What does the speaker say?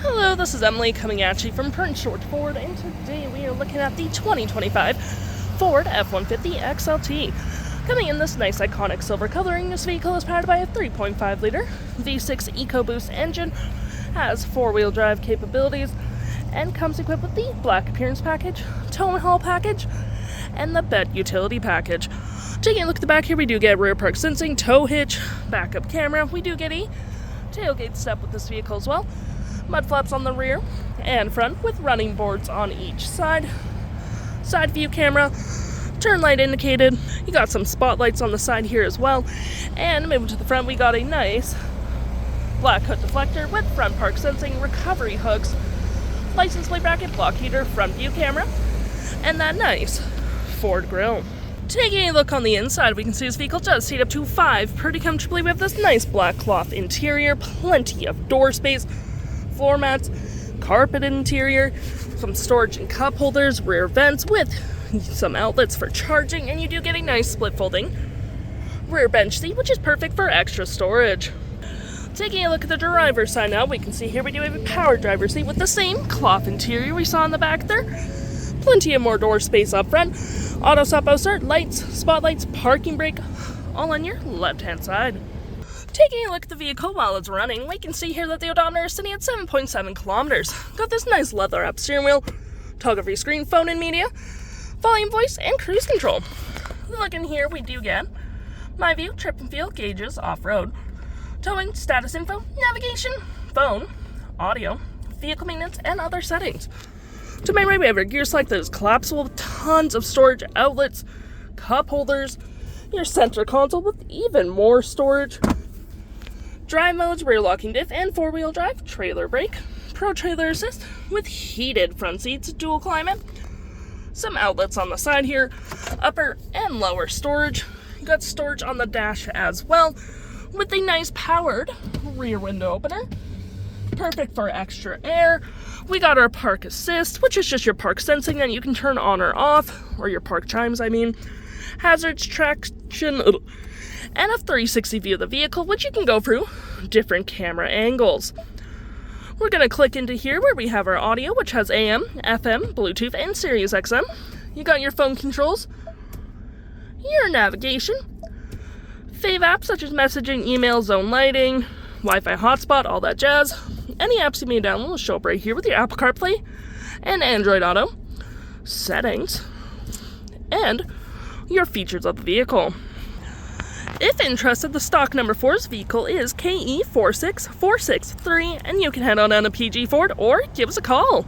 Hello, this is Emily coming at you from Print Short Ford, and today we are looking at the 2025 Ford F-150 XLT. Coming in this nice iconic silver coloring, this vehicle is powered by a 3.5-liter V6 EcoBoost engine, has four-wheel drive capabilities, and comes equipped with the black appearance package, tow and haul package, and the bed utility package. Taking a look at the back here, we do get rear park sensing, tow hitch, backup camera. We do get a tailgate step with this vehicle as well. Mud flaps on the rear and front with running boards on each side. Side view camera, turn light indicated. You got some spotlights on the side here as well. And moving to the front, we got a nice black hood deflector with front park sensing, recovery hooks, license plate bracket, block heater, front view camera, and that nice Ford grille. Taking a look on the inside, we can see this vehicle does seat up to 5 pretty comfortably. We have this nice black cloth interior, plenty of door space, floor mats, carpeted interior, some storage and cup holders, rear vents with some outlets for charging, and you do get a nice split folding rear bench seat, which is perfect for extra storage. Taking a look at the driver's side now, we can see here we do have a power driver's seat with the same cloth interior we saw in the back there. Plenty of more door space up front, auto stop start, lights, spotlights, parking brake, all on your left-hand side. Taking a look at the vehicle while it's running, we can see here that the odometer is sitting at 7.7 kilometers. Got this nice leather-wrapped steering wheel, toggle-free screen, phone and media, volume, voice, and cruise control. Looking here, we do get My View, trip and feel, gauges, off-road, towing, status info, navigation, phone, audio, vehicle maintenance, and other settings. To my right, we have our gear select that is collapsible with tons of storage outlets, cup holders, your center console with even more storage, drive modes, rear locking diff, and four-wheel drive, trailer brake, pro trailer assist with heated front seats, dual climate, some outlets on the side here, upper and lower storage. You got storage on the dash as well with a nice powered rear window opener, perfect for extra air. We got our park assist, which is just your park sensing that you can turn on or off, or your park chimes, hazards, traction, and a 360 view of the vehicle, which you can go through different camera angles. We're going to click into here where we have our audio, which has AM, FM, Bluetooth, and Sirius XM. You got your phone controls, your navigation, fave apps such as messaging, email, zone lighting, Wi-Fi hotspot, all that jazz. Any apps you may download will show up right here with your Apple CarPlay and Android Auto, settings, and your features of the vehicle. If interested, the stock number for this vehicle is KE46463, and you can head on down to PG Ford or give us a call.